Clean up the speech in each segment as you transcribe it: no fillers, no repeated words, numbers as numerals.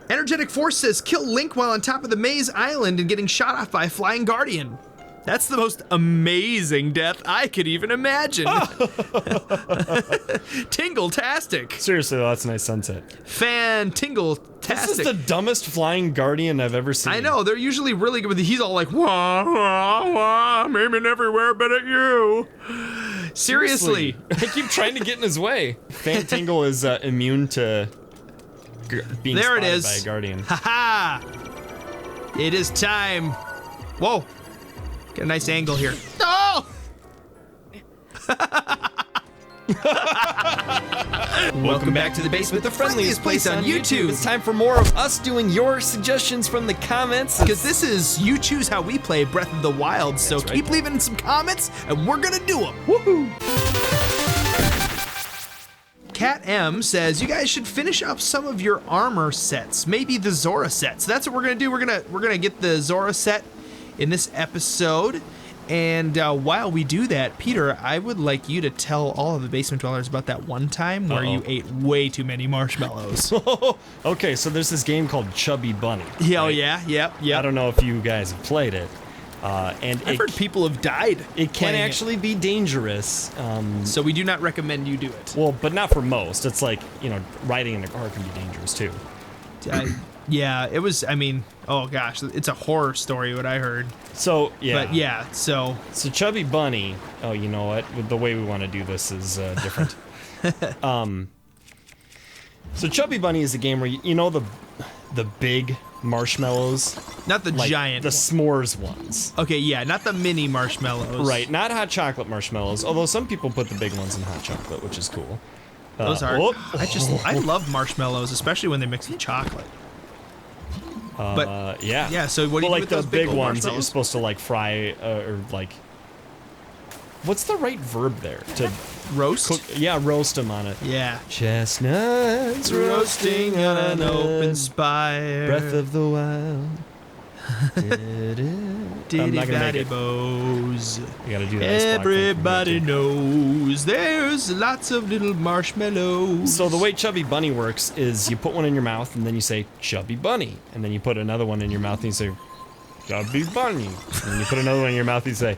Energetic Force says, kill Link while on top of the maze island and getting shot off by a flying guardian. That's the most amazing death I could even imagine. Tingle-tastic. Seriously, though, that's a nice sunset. Fan-tingle-tastic. This is the dumbest flying guardian I've ever seen. I know, they're usually really good with he's all like, wah, wah, wah, I'm aiming everywhere but at you. Seriously. I keep trying to get in his way. Fan Tingle is immune to being there spotted it is. by a guardian. Ha-ha! It is time. Whoa. Get a nice angle here. Oh! Welcome back to the basement, the friendliest place on YouTube. It's time for more of us doing your suggestions from the comments. Because this is You Choose How We Play Breath of the Wild, so That's keep right. leaving some comments, and we're gonna do them. Woohoo! Cat M says you guys should finish up some of your armor sets, maybe the Zora set. So that's what we're gonna do. We're gonna get the Zora set in this episode. And while we do that, Peter, I would like you to tell all of the basement dwellers about that one time where you ate way too many marshmallows. Okay, so there's this game called Chubby Bunny. Yeah, right? oh yeah, yep. I don't know if you guys have played it. And I've heard people have died. It can playing actually be dangerous. So we do not recommend you do it. Well, but not for most. It's like, you know, riding in a car can be dangerous too. Yeah, it was, I mean, oh gosh, it's a horror story what I heard. So, yeah. But yeah, so Chubby Bunny, oh, you know what? The way we want to do this is different. So Chubby Bunny is a game where, you know the big marshmallows? not the Like giant the one. s'mores ones. Okay, yeah, not the mini marshmallows. Right, not hot chocolate marshmallows, although some people put the big ones in hot chocolate, which is cool. Those are. oh. I love marshmallows, especially when they mix with chocolate. But Yeah. yeah, so what do you do like with the those big old ones that you're marshmallows? supposed to like fry or like. What's the right verb there? To roast? cook? Yeah, roast them on it. Yeah. Chestnuts Roasting on an open spire. Breath of the Wild. Diddy not gonna make daddy it. bows. You gotta do that. Ice block thing for me, Everybody too. knows there's lots of little marshmallows. So the way Chubby Bunny works is you put one in your mouth and then you say Chubby Bunny, and then you put another one in your mouth and you say Chubby Bunny, and then you put another one in your mouth and you say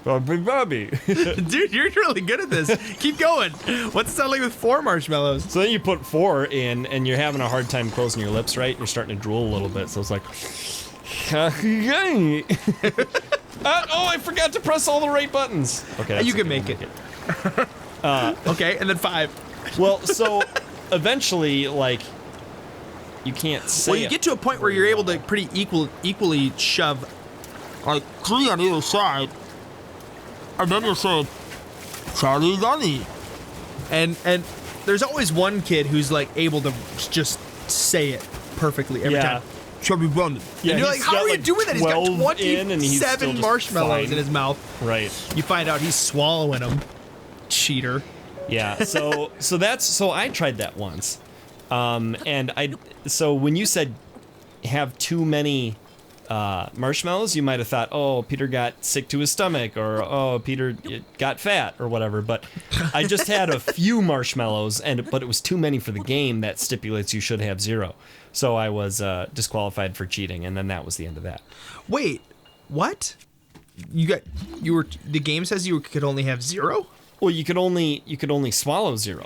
Chubby Bunny. Dude, you're really good at this. Keep going. What's it sound like with 4 marshmallows? So then you put 4 in, and you're having a hard time closing your lips, right? You're starting to drool a little bit, so it's like. Oh, I forgot to press all the right buttons. Okay, that's You okay, can make we'll it. Okay, and then 5. Well, so eventually, like, you can't say. Well, you get to a point where you're able to pretty equally shove like 3 on either side, and then you say, Charlie Bunny. and there's always one kid who's like able to just say it perfectly every Yeah. time. Chubby Bunny. Yeah, and you're he's like, how got, are you like, doing that? He's got 12 in and he's still 27 just marshmallows fine. in his mouth. Right. You find out he's swallowing them. Cheater. Yeah. So I tried that once, and so when you said have too many marshmallows, you might have thought, oh, Peter got sick to his stomach, or oh, Peter got fat, or whatever. But I just had a few marshmallows, but it was too many for the game that stipulates you should have 0. So I was disqualified for cheating, and then that was the end of that. Wait, what? The game says you could only have 0? Well, you could only swallow 0.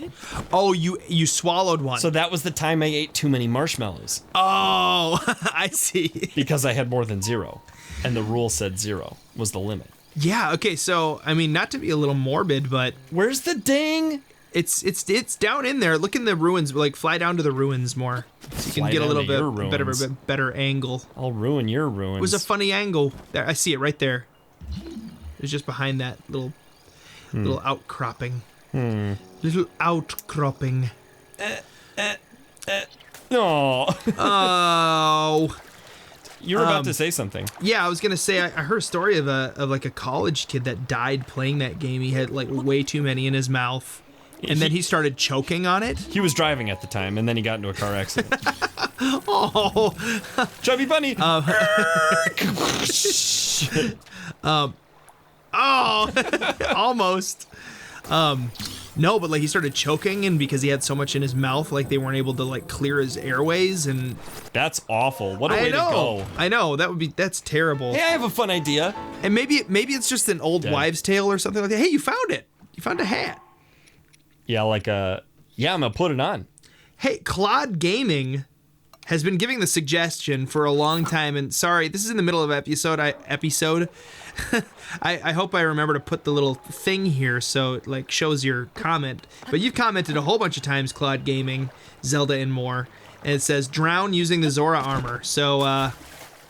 Oh, you swallowed one. So that was the time I ate too many marshmallows oh, I see. because I had more than 0, and the rule said 0 was the limit. Yeah, okay, so, I mean, not to be a little morbid, but Where's the ding? it's down in there. Look in the ruins, like fly down to the ruins more. So you can Fly get a down little to your bit better angle. I'll ruin your ruins. It was a funny angle. There, I see it right there. It's just behind that little outcropping. Little outcropping. No. Oh. You were about to say something. Yeah, I was gonna say I heard a story of like a college kid that died playing that game. He had like way too many in his mouth, and then he started choking on it. He was driving at the time, and then he got into a car accident. Oh, Chubby Bunny. oh, almost. No, but like he started choking, and because he had so much in his mouth, like they weren't able to like clear his airways, and That's awful. What a way to go. I know that's terrible. Hey, I have a fun idea. And maybe it's just an old wives' tale or something like that. Hey, you found it. You found a hat. Yeah, I'm gonna put it on. Hey, Claude Gaming has been giving the suggestion for a long time, and sorry, this is in the middle of episode. I hope I remember to put the little thing here so it like shows your comment. But you've commented a whole bunch of times, Claude Gaming, Zelda, and more, and it says drown using the Zora armor. So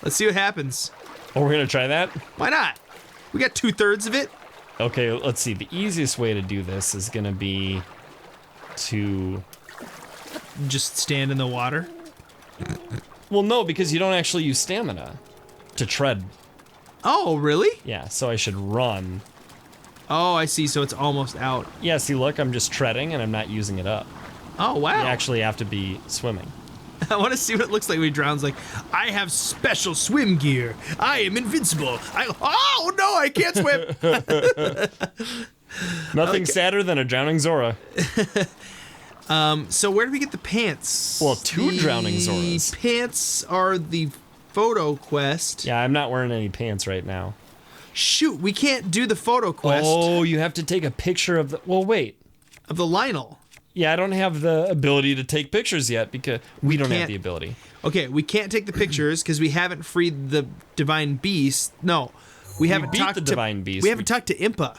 let's see what happens. Oh, we're gonna try that? Why not? We got 2/3 of it. Okay, let's see. The easiest way to do this is gonna be to Just stand in the water. Well, no, because you don't actually use stamina to tread. Oh, really? Yeah, so I should run. Oh, I see. So it's almost out. Yeah, see, look, I'm just treading and I'm not using it up. Oh, wow. You actually have to be swimming. I want to see what it looks like when he drowns. Like, I have special swim gear. I am invincible. Oh, no, I can't swim. Nothing sadder than a drowning Zora. So where do we get the pants? Well, two drowning Zoras. The pants are the photo quest. Yeah, I'm not wearing any pants right now. Shoot, we can't do the photo quest Oh, you have to take a picture of the... Well, wait. of the Lionel. Yeah, I don't have the ability to take pictures yet because we don't have can't- the ability. Okay, we can't take the pictures because we haven't freed the Divine Beast. No, we haven't beat talked the to Divine Beast. We haven't talked to Impa.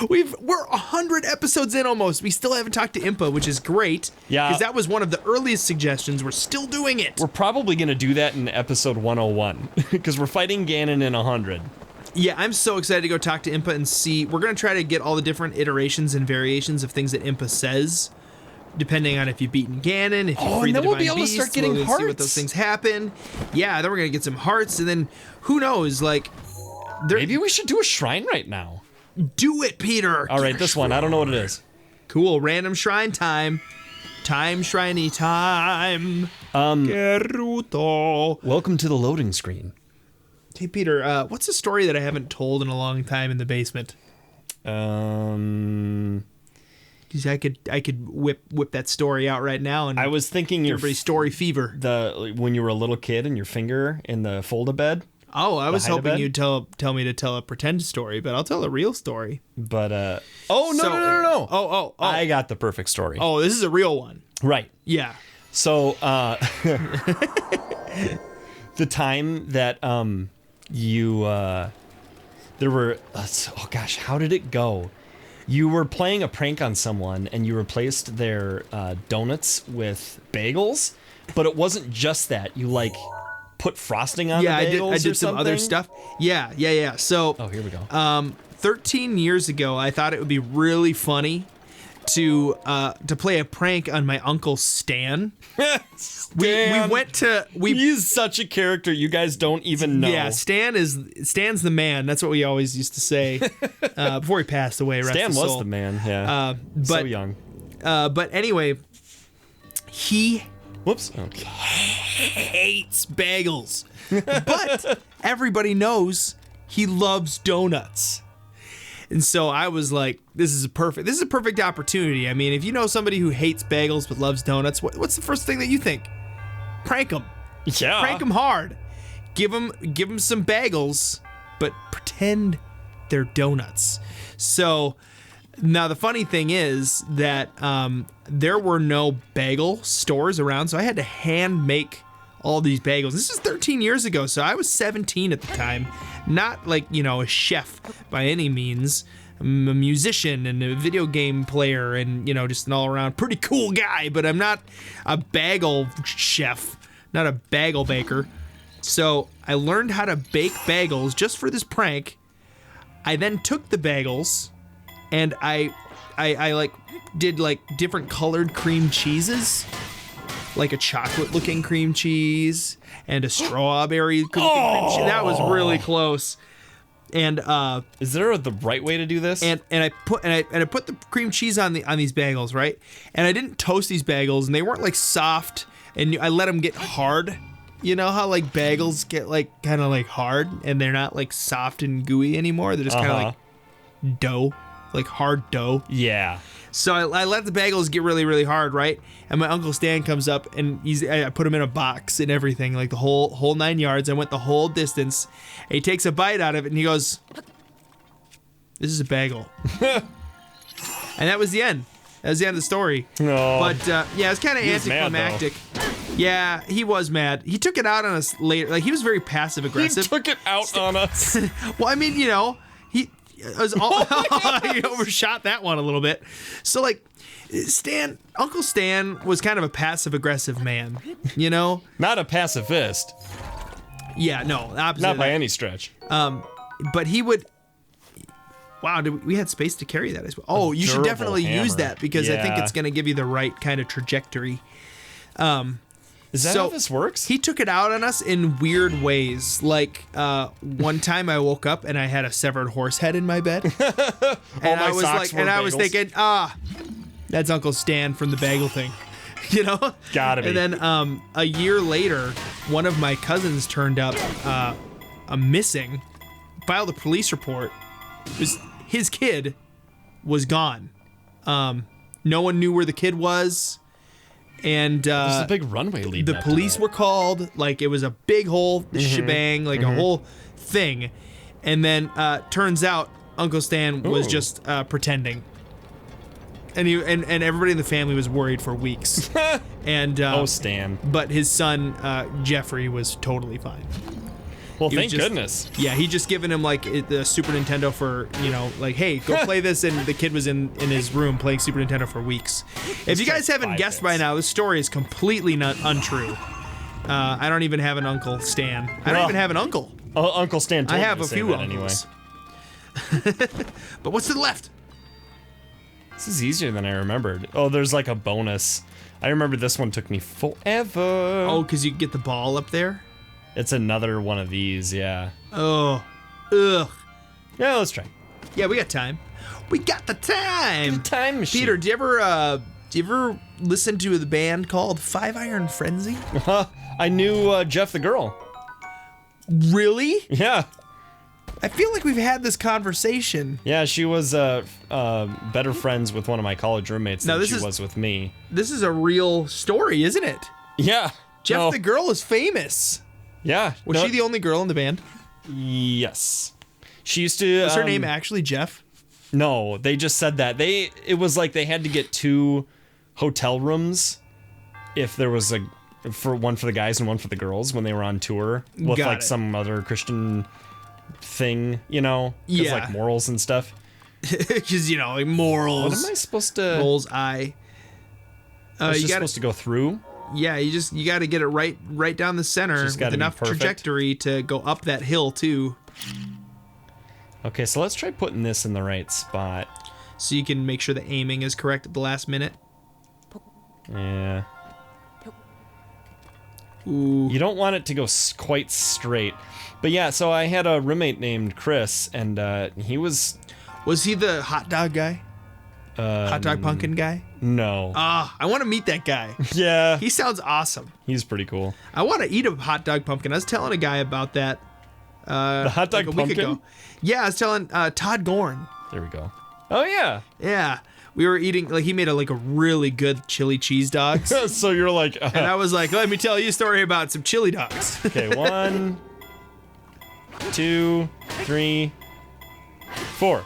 We're 100 episodes in almost. We still haven't talked to Impa, which is great. Yeah. Because that was one of the earliest suggestions. We're still doing it. We're probably going to do that in episode 101 because we're fighting Ganon in 100. Yeah, I'm so excited to go talk to Impa and see. We're going to try to get all the different iterations and variations of things that Impa says, depending on if you've beaten Ganon, if you Oh, free and the then we'll Divine be able to Beast, start getting we'll see what hearts. those things happen. Yeah, then we're going to get some hearts, and then who knows, like... Maybe we should do a shrine right now. Do it, Peter! All right, this one. I don't know what it is. Cool, random shrine time. Time, shriney time. Gerudo. Welcome to the loading screen. Hey, Peter, what's a story that I haven't told in a long time in the basement? 'Cause I could whip that story out right now and I was thinking your everybody's story fever. when you were a little kid and your finger in the fold-a-bed. Oh, I was hide a hoping bed? you'd tell me to tell a pretend story, but I'll tell a real story. But oh no So- no! Oh. I got the perfect story. Oh, this is a real one. Right. Yeah. So the time that you there were oh gosh, how did it go? You were playing a prank on someone and you replaced their donuts with bagels, but it wasn't just that. You like put frosting on Yeah, the bagels I did or some other something? stuff. Yeah. So Oh, here we go. 13 years ago, I thought it would be really funny to play a prank on my uncle Stan. We went to He's such a character you guys don't even know. Yeah, Stan's the man. That's what we always used to say before he passed away. Rest Stan his was soul. the man, yeah. So but young. but anyway, he Whoops. Okay. hates bagels, but everybody knows he loves donuts. And so I was like, this is a perfect opportunity. I mean, if you know somebody who hates bagels but loves donuts, what's the first thing that you think? Prank them. Yeah. Prank them hard. Give them some bagels, but pretend they're donuts. So now the funny thing is that there were no bagel stores around, so I had to hand make all these bagels. This is 13 years ago, so I was 17 at the time. Not like, a chef by any means. I'm a musician and a video game player and, just an all-around pretty cool guy, but I'm not a bagel chef, not a bagel baker. So I learned how to bake bagels just for this prank. I then took the bagels and I did different colored cream cheeses, like a chocolate-looking cream cheese and a strawberry-looking cream cheese. That was really close. And Is there the right way to do this? and I put the cream cheese on these bagels, right? And I didn't toast these bagels, and they weren't soft, and I let them get hard. You know how bagels get kind of hard, and they're not soft and gooey anymore. They're just kind of dough. like hard dough. Yeah. So I let the bagels get really, really hard, right? And my Uncle Stan comes up and I put him in a box and everything, like the whole 9 yards. I went the whole distance. And he takes a bite out of it and he goes, "This is a bagel." And that was the end. That was the end of the story. No. But yeah, it's kind of was mad, anticlimactic. Yeah, he was mad. He took it out on us later. Like he was very passive He aggressive. took it out on us. Well, I mean, he was all, he overshot that one a little bit. So like, Uncle Stan was kind of a passive aggressive man, Not a pacifist. Yeah, no, opposite. Not of by that. any stretch. But he would. Wow, we had space to carry that as well. Oh, you should durable definitely use hammer. that because I think Yeah. it's going to give you the right kind of trajectory. Is that so how this works? He took it out on us in weird ways. Like one time I woke up and I had a severed horse head in my bed. And my I was socks were I was bagels. thinking, that's Uncle Stan from the bagel thing. Gotta be. And then a year later, one of my cousins turned up missing, filed a police report. His kid was gone. No one knew where the kid was. And There's a big runway leading the up to police that. were called. Like it was a big whole shebang, like a whole thing. And then turns out Uncle Stan was Ooh. just pretending. And and everybody in the family was worried for weeks. And Stan. but his son Jeffrey was totally fine. Well, He was thank just- goodness. Yeah, he just given him like the Super Nintendo for, like, hey, go play this, and the kid was in his room playing Super Nintendo for weeks. If you guys haven't 5 guessed bits. by now, this story is completely untrue. I don't even have an Uncle Stan. I don't Well, even have an uncle. Oh, Uncle Stan told I me have to a say few that uncles. But what's to the left? This is easier than I remembered. Oh, there's like a bonus. I remember this one took me forever. Oh, because you get the ball up there? It's another one of these, yeah. Oh, ugh. Yeah, let's try. Yeah, we got time. We got the time. Time machine. Peter, do you ever listen to the band called Five Iron Frenzy? I knew Jeff the girl. Really? Yeah. I feel like we've had this conversation. Yeah, she was better friends with one of my college roommates Now, than this she is- was with me. This is a real story, isn't it? Yeah. Jeff No. the girl is famous. Yeah. Was no- she the only girl in the band? Yes. She used to. Was her name actually Jeff? No, they just said that. It was like they had to get 2 hotel rooms if there was one for the guys and one for the girls when they were on tour with Got like it. some other Christian thing, 'cause, Yeah. like morals and stuff. Because, like What morals. am I supposed to? Morals, I. I was You just got supposed to go through. Yeah, you got to get it right down the center Just with gotta be enough perfect. trajectory to go up that hill too, Okay, so let's try putting this in the right spot. so you can make sure the aiming is correct at the last minute. Yeah. Ooh. You don't want it to go quite straight. But yeah, so I had a roommate named Chris, and he was Was he the hot dog guy? Hot dog pumpkin guy? no. I want to meet that guy. Yeah, He sounds awesome. he's pretty cool. I want to eat a hot dog pumpkin. I was telling a guy about that. The hot dog like a week pumpkin. ago. Yeah, I was telling Todd Gorn. There we go. Oh yeah. Yeah, we were eating, like, he made a really good chili cheese dogs. So you're like, And I was like, let me tell you a story about some chili dogs. okay, 1, 2, 3, 4.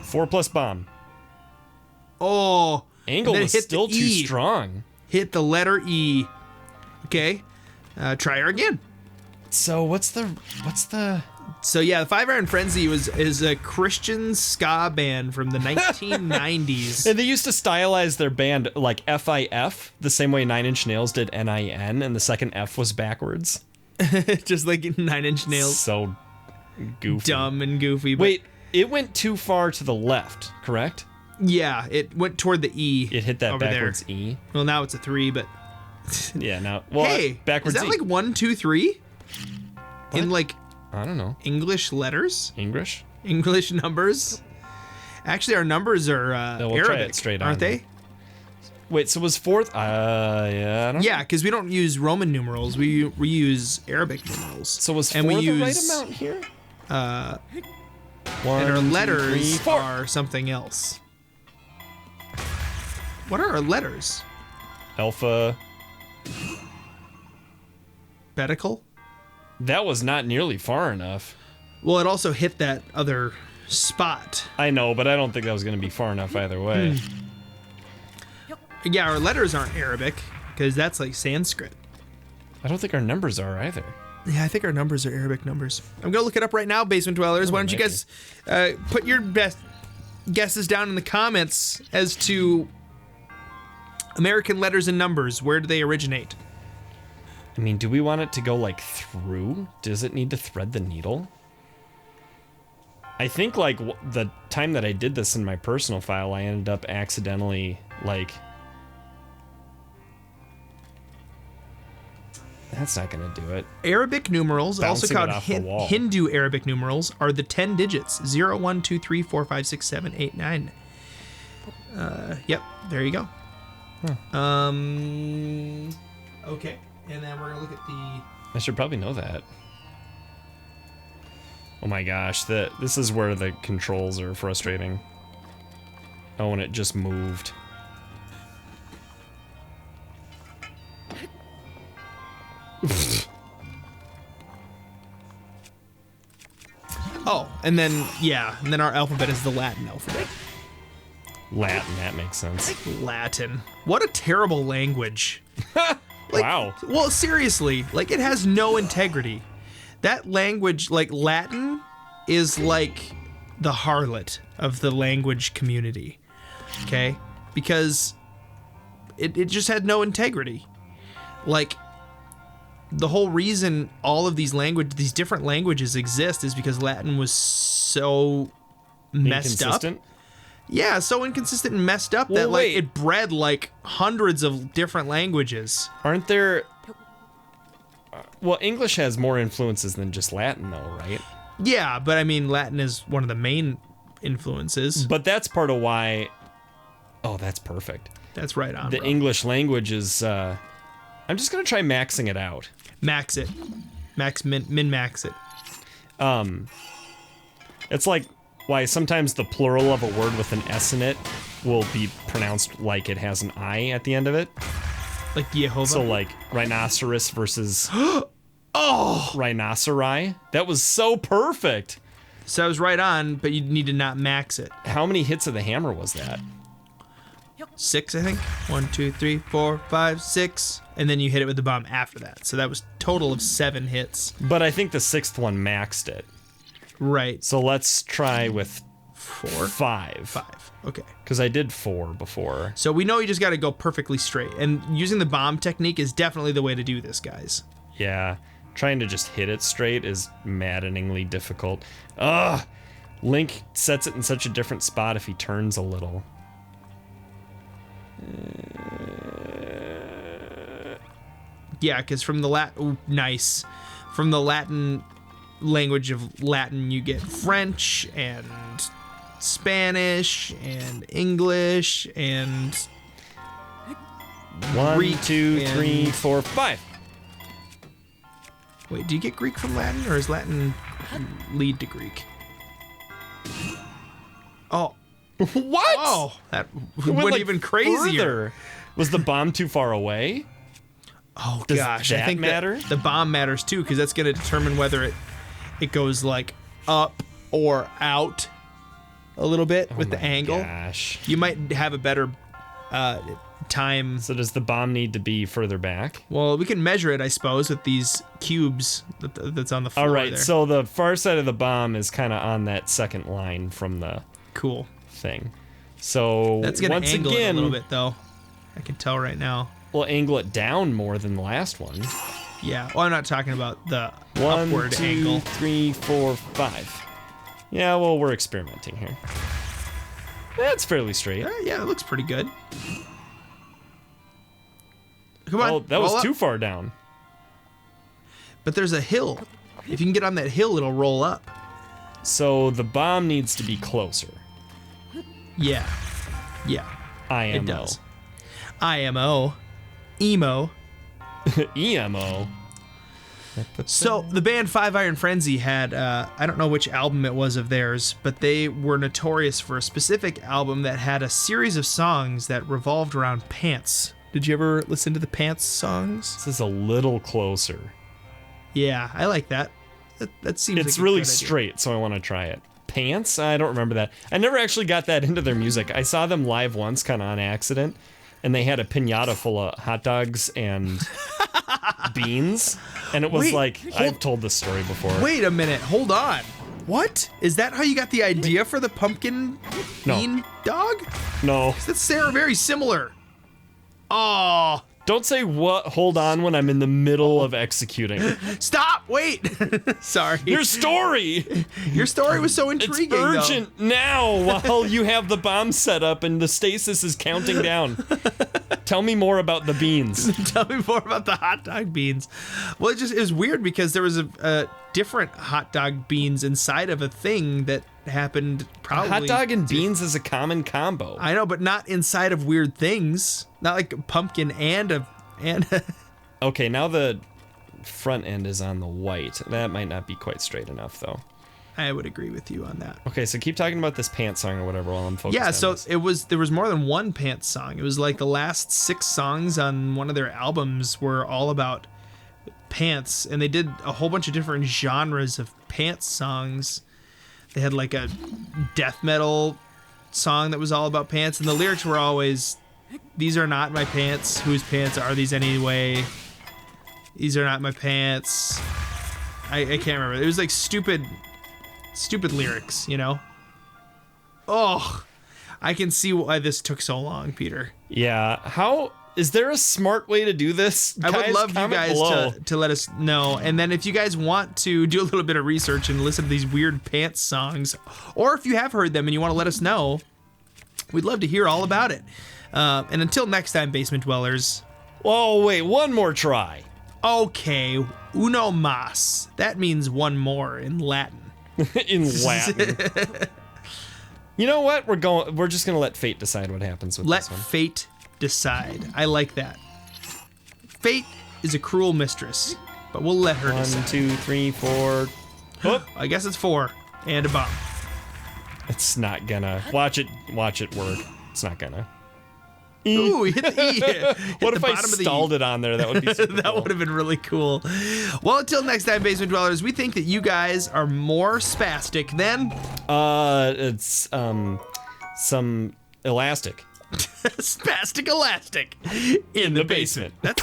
4 plus bomb. Oh. Angle and then was hit the still too E. strong. Hit the letter E. Okay. Try her again. So what's the? So yeah, the Five Iron Frenzy is a Christian ska band from the 1990s. And they used to stylize their band like FIF, the same way Nine Inch Nails did NIN, and the second F was backwards. Just like Nine Inch Nails. So goofy. Dumb and goofy. But Wait, it went too far to the left, correct? yeah, it went toward the E. It hit that over backwards there. E. Well, now it's a 3, but Yeah, now well hey, backwards is that E. like 1, 2, 3? In like I don't know. English letters, English? English numbers. Actually, our numbers are we'll try Arabic, it straight aren't on. they? Wait, so was fourth? Yeah, I don't know. Yeah, because we don't use Roman numerals. We use Arabic numerals. So was and four we the right use, amount here? 1, And our 2, 3, letters 4. are something else. What are our letters? Alpha. Betical? That was not nearly far enough. Well, it also hit that other spot. I know, but I don't think that was going to be far enough either way. Yeah, our letters aren't Arabic, because that's like Sanskrit. I don't think our numbers are either. Yeah, I think our numbers are Arabic numbers. I'm going to look it up right now, Basement Dwellers. Why don't you maybe. guys put your best guesses down in the comments as to American letters and numbers. Where do they originate? I mean, do we want it to go like through? Does it need to thread the needle? I think like the time that I did this in my personal file, I ended up accidentally like... That's not gonna do it. Arabic numerals, also Bouncing it called off the wall. Hindu Arabic numerals, are the 10 digits. 0, 1, 2, 3, 4, 5, 6, 7, 8, 9. Yep, there you go. Okay, and then we're gonna look at the... I should probably know that. Oh my gosh, this is where the controls are frustrating. Oh, and it just moved. Oh, and then, yeah, and then our alphabet is the Latin alphabet. Latin, that makes sense. Latin. What a terrible language. Wow. Well, seriously, like, it has no integrity. That language, like, Latin is like the harlot of the language community, okay? Because it just had no integrity. Like, the whole reason all of these different languages exist is because Latin was so messed up. Inconsistent? Yeah, so inconsistent and messed up that, like, wait. it bred, like, hundreds of different languages. Aren't there... Well, English has more influences than just Latin, though, right? Yeah, but I mean, Latin is one of the main influences. But that's part of why... Oh, that's perfect. That's right on, The bro. English language is... I'm just gonna try maxing it out. Max it. Min-max it. It's like why sometimes the plural of a word with an S in it will be pronounced like it has an I at the end of it. Like Jehovah. So like rhinoceros versus oh! rhinoceri. That was so perfect. So I was right on, but you need to not max it. How many hits of the hammer was that? 6, I think. 1, 2, 3, 4, 5, 6. And then you hit it with the bomb after that. So that was total of 7 hits. But I think the 6th one maxed it. Right. So let's try with 4? 5. 5. Okay. Because I did 4 before. So we know you just got to go perfectly straight. And using the bomb technique is definitely the way to do this, guys. Yeah. Trying to just hit it straight is maddeningly difficult. Ugh! Link sets it in such a different spot if he turns a little. Yeah, because from the Latin... nice. From the Latin language of Latin, you get French and Spanish and English and... 1, Greek 2, and- 3, 4, 5. Wait, do you get Greek from Latin, or is Latin lead to Greek? Oh. What? Oh, that It went like, even crazier. further. Was the bomb too far away? Oh Does gosh, I that think matter? the bomb matters too, because that's going to determine whether it goes like up or out a little bit with the Oh my angle. Gosh. You might have a better time. So does the bomb need to be further back? Well, we can measure it, I suppose, with these cubes that's on the floor. All right, there. so the far side of the bomb is kind of on that second line from the Cool. thing. So That's going once to angle again, it a little bit, though. I can tell right now. we'll angle it down more than the last one. Yeah. Well, I'm not talking about the 1, upward 2, angle. 3, 4, 5. Yeah, well, we're experimenting here. That's fairly straight. Yeah, it looks pretty good. Come on. Oh, that roll was up. too far down. But there's a hill. If you can get on that hill, it'll roll up. So the bomb needs to be closer. Yeah. Yeah. IMO. It does. IMO. Emo. EMO. So the band Five Iron Frenzy had, I don't know which album it was of theirs, but they were notorious for a specific album that had a series of songs that revolved around pants. Did you ever listen to the pants songs? This is a little closer. Yeah, I like that. That seems It's like a really good idea. straight, so I want to try it. Pants? I don't remember that. I never actually got that into their music. I saw them live once, kind of on accident, and they had a piñata full of hot dogs and beans, and it was Wait, like, I've told this story before. Wait a minute, hold on. What? Is that how you got the idea for the pumpkin bean dog? No. That's very similar. Oh, Don't say what, hold on, when I'm in the middle of executing. stop, wait. Sorry. Your story! Your story was so It's intriguing, urgent now while you have the bomb set up and the stasis is counting down. Tell me more about the beans. Tell me more about the hot dog beans. Well, it was weird because there was a different hot dog beans inside of a thing that happened probably. Hot dog and beans is a common combo. I know, but not inside of weird things. Not like a pumpkin and a. Okay, now the front end is on the white. That might not be quite straight enough, though. I would agree with you on that. Okay, so keep talking about this pants song or whatever while I'm focused Yeah, on so this. there was more than one pants song. It was like the last 6 songs on one of their albums were all about pants, and they did a whole bunch of different genres of pants songs. They had like a death metal song that was all about pants, and the lyrics were always, "These are not my pants. Whose pants are these anyway? These are not my pants." I can't remember. It was like stupid lyrics, you know? Oh, I can see why this took so long, Peter. Yeah, how... Is there a smart way to do this? I would Guys, love you comment guys below. to let us know. And then if you guys want to do a little bit of research and listen to these weird pants songs, or if you have heard them and you want to let us know, we'd love to hear all about it. And until next time, Basement Dwellers. Oh, wait, one more try. Okay, uno mas. That means one more in Latin. In Latin. You know what? We're just gonna let fate decide what happens with Let this one. fate decide. I like that. Fate is a cruel mistress, but we'll let her 1, decide. 2, 3, 4. Oh, I guess it's 4 and a bomb. it's not gonna. Watch it work. It's not gonna. Ooh, he hit the E. What if I stalled it on there? That would be super That cool. would have been really cool. Well, until next time, Basement Dwellers, we think that you guys are more spastic than It's some elastic spastic elastic in the basement. That's